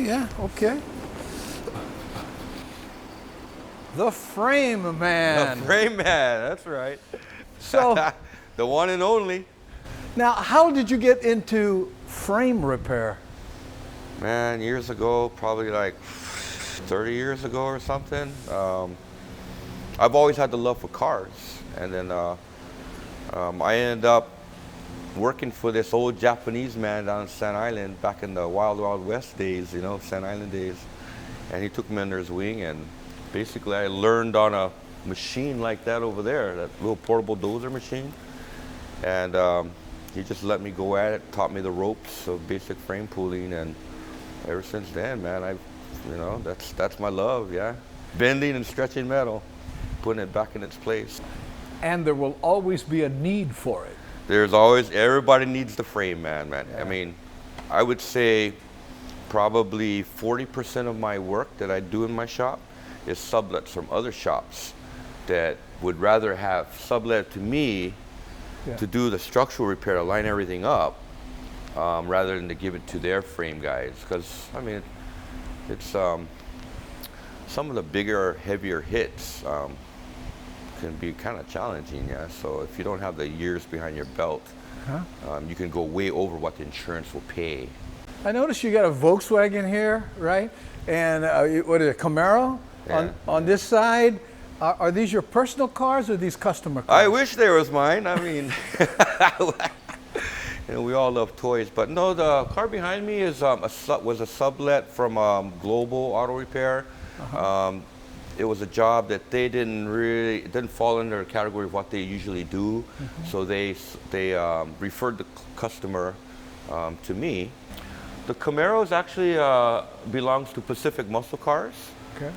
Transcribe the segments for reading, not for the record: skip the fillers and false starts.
yeah, okay. The Frame Man. The Frame Man, that's right. So, the one and only. now, how did you get into frame repair? Man, years ago, probably like 30 years ago or something. I've always had the love for cars. And then I ended up working for this old Japanese man down in Sand Island back in the Wild Wild West days, you know, Sand Island days. And he took me under his wing, and basically I learned on a machine like that over there, that little portable dozer machine. And he just let me go at it, taught me the ropes of basic frame pulling, and ever since then, man, that's my love, yeah. Bending and stretching metal, putting it back in its place. And there will always be a need for it. There's always, everybody needs the frame man. Yeah. I mean, I would say probably 40% of my work that I do in my shop is sublets from other shops that would rather have sublet to me to do the structural repair, to line everything up, rather than to give it to their frame guys. Because, I mean, it's some of the bigger, heavier hits can be kind of challenging, yeah. So if you don't have the years behind your belt, you can go way over what the insurance will pay. I noticed you got a Volkswagen here, right? And what is it, Camaro? Yeah. On this side. Are these your personal cars or these customer cars? I wish they was mine. I mean, you know, we all love toys, but no, the car behind me is was a sublet from Global Auto Repair. It was a job that they it didn't fall under the category of what they usually do. So they referred the customer to me. The Camaro actually belongs to Pacific Muscle Cars. Okay.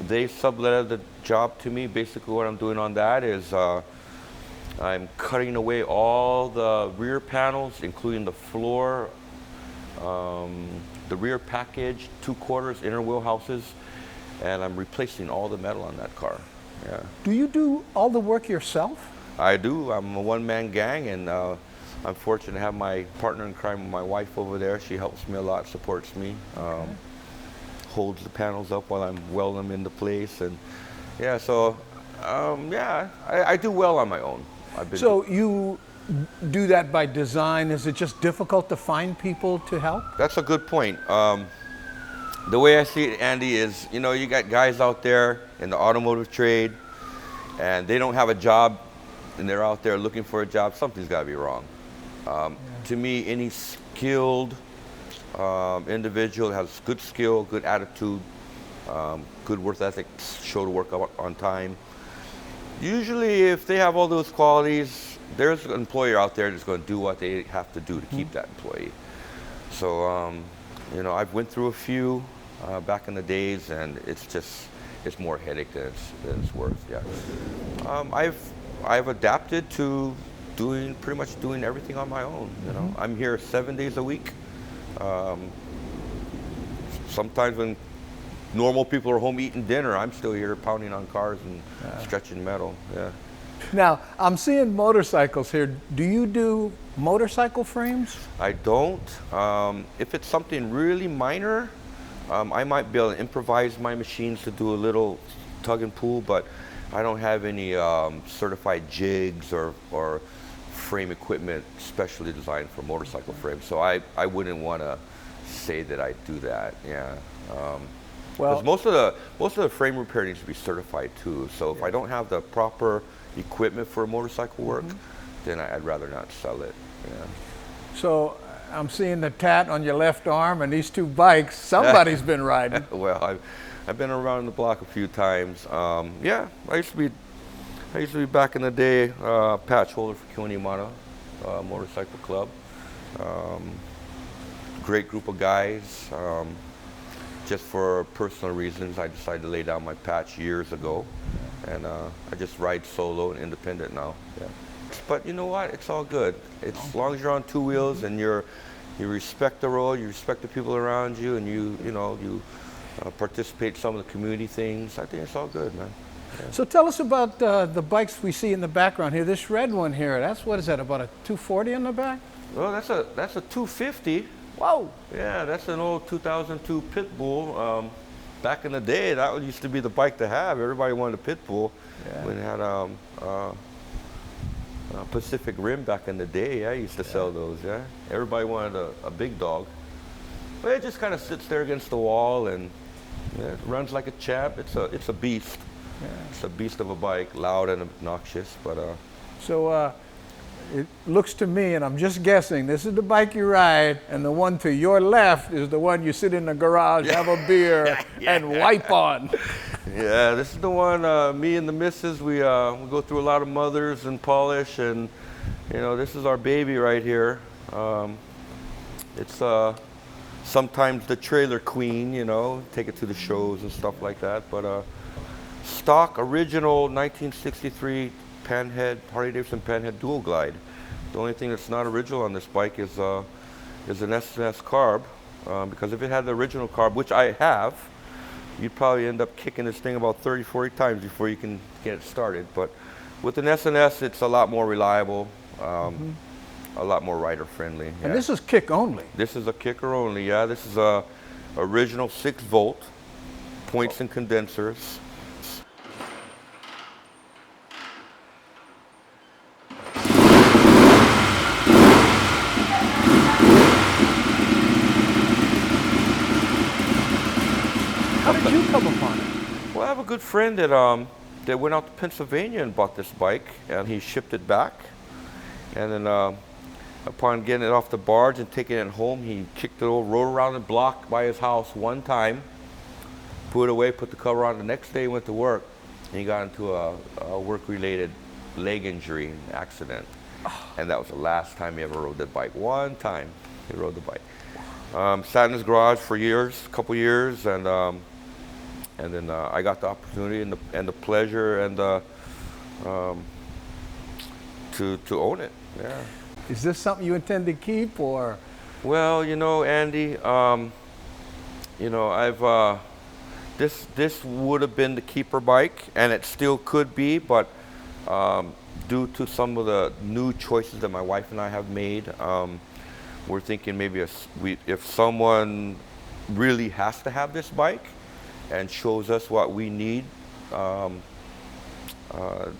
They subletted the job to me. Basically what I'm doing on that is I'm cutting away all the rear panels, including the floor, the rear package, 2/4 inner wheel houses, and I'm replacing all the metal on that car. Yeah. Do you do all the work yourself? I do. I'm a one-man gang, and I'm fortunate to have my partner in crime, my wife over there. She helps me a lot, supports me, holds the panels up while I'm welding them into place, and yeah. So yeah, I do well on my own. So you do that by design? Is it just difficult to find people to help? That's a good point. The way I see it, Andy, is, you know, you got guys out there in the automotive trade, and they don't have a job, and they're out there looking for a job. Something's got to be wrong. To me, any skilled individual has good skill, good attitude, good work ethic, show to work on time. Usually, if they have all those qualities, there's an employer out there that's going to do what they have to do to keep that employee. So, you know, I've went through a few back in the days, and it's more headache than it's worth. Yeah, I've adapted to pretty much doing everything on my own. You know, I'm here 7 days a week. Sometimes when normal people are home eating dinner, I'm still here pounding on cars and stretching metal. Yeah. Now, I'm seeing motorcycles here. Do you do motorcycle frames? I don't. If it's something really minor, I might be able to improvise my machines to do a little tug and pull, but I don't have any certified jigs or frame equipment specially designed for motorcycle frames. So I wouldn't want to say that I do that. Yeah. Well, most of the frame repair needs to be certified too. So if I don't have the proper equipment for motorcycle work, then I'd rather not sell it. Yeah. So I'm seeing the tat on your left arm and these two bikes. Somebody's been riding. Well, I've been around the block a few times. Yeah, I used to be back in the day patch holder for Kiwanimata Motorcycle Club. Great group of guys. Just for personal reasons, I decided to lay down my patch years ago, and I just ride solo and independent now. Yeah. But you know what? It's all good. It's as long as you're on two wheels and you respect the road, you respect the people around you, and you participate in some of the community things. I think it's all good, man. Yeah. So tell us about the bikes we see in the background here. This red one here, what is that, about a 240 on the back? Well, that's a 250. Whoa. Yeah, that's an old 2002 Pit Bull. Back in the day, that used to be the bike to have. Everybody wanted a Pit Bull. Yeah. When it had Pacific Rim back in the day, I used to sell those, yeah. Everybody wanted a big dog. But it just kind of sits there against the wall and it runs like a champ. It's a beast. Yeah. It's a beast of a bike, loud and obnoxious, but So it looks to me, and I'm just guessing, this is the bike you ride, and the one to your left is the one you sit in the garage, have a beer, and wipe on. yeah, this is the one, me and the missus, we go through a lot of mothers and polish, and you know, this is our baby right here. It's sometimes the trailer queen, you know, take it to the shows and stuff like that, but stock original 1963 Panhead, Harley-Davidson Panhead dual glide. The only thing that's not original on this bike is an S&S carb, because if it had the original carb, which I have, you'd probably end up kicking this thing about 30, 40 times before you can get it started. But with an S&S, it's a lot more reliable, a lot more rider friendly. And this is kick only. This is a kicker only, yeah. This is a original 6-volt, points and condensers. How did you come upon it? Well, I have a good friend that went out to Pennsylvania and bought this bike, and he shipped it back. And then upon getting it off the barge and taking it home, he kicked it over, rode around the block by his house one time, put it away, put the cover on. The next day he went to work, and he got into a work-related leg injury accident. And that was the last time he ever rode the bike. One time he rode the bike. Sat in his garage for years, a couple years, and then I got the opportunity and the pleasure and to own it. Yeah. Is this something you intend to keep, or? Well, you know, Andy, you know, I've this would have been the keeper bike, and it still could be, but due to some of the new choices that my wife and I have made, we're thinking maybe if someone really has to have this bike and shows us what we need,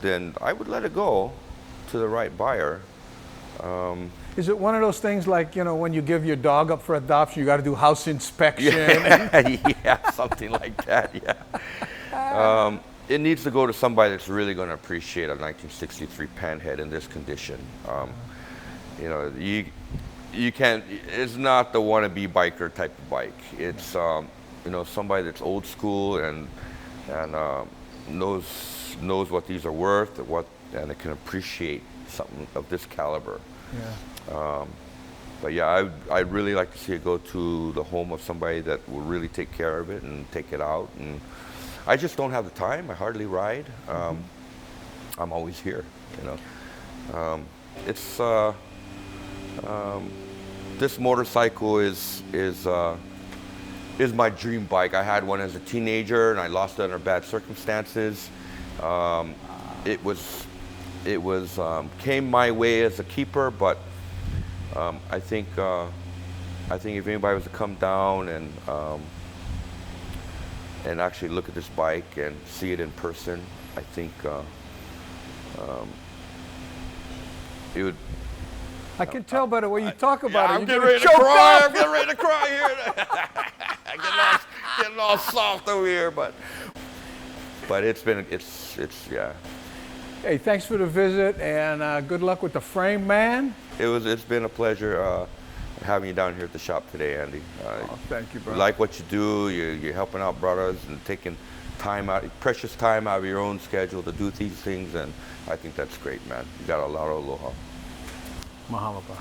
then I would let it go to the right buyer. Is it one of those things like, you know, when you give your dog up for adoption, you got to do house inspection? Yeah, something like that, yeah. It needs to go to somebody that's really going to appreciate a 1963 Panhead in this condition. You know, you can't, it's not the wannabe biker type of bike. It's, you know, somebody that's old school and knows what these are worth, and it can appreciate something of this caliber. Yeah. But yeah, I'd really like to see it go to the home of somebody that will really take care of it and take it out. And I just don't have the time. I hardly ride. I'm always here, you know. It's this motorcycle is my dream bike. I had one as a teenager, and I lost it under bad circumstances. It came my way as a keeper, but I think if anybody was to come down and actually look at this bike and see it in person, I think it would. I can tell by the way you talk about it. I'm You're getting gonna ready to choke cry. up. I'm getting ready to cry here. getting all soft over here, but it's yeah. Hey, thanks for the visit, and good luck with the frame, man. It's been a pleasure having you down here at the shop today, Andy. Thank you, bro. We like what you do. You're helping out brothers and taking time out, precious time out of your own schedule to do these things, and I think that's great, man. You got a lot of aloha. Mahalo, bro.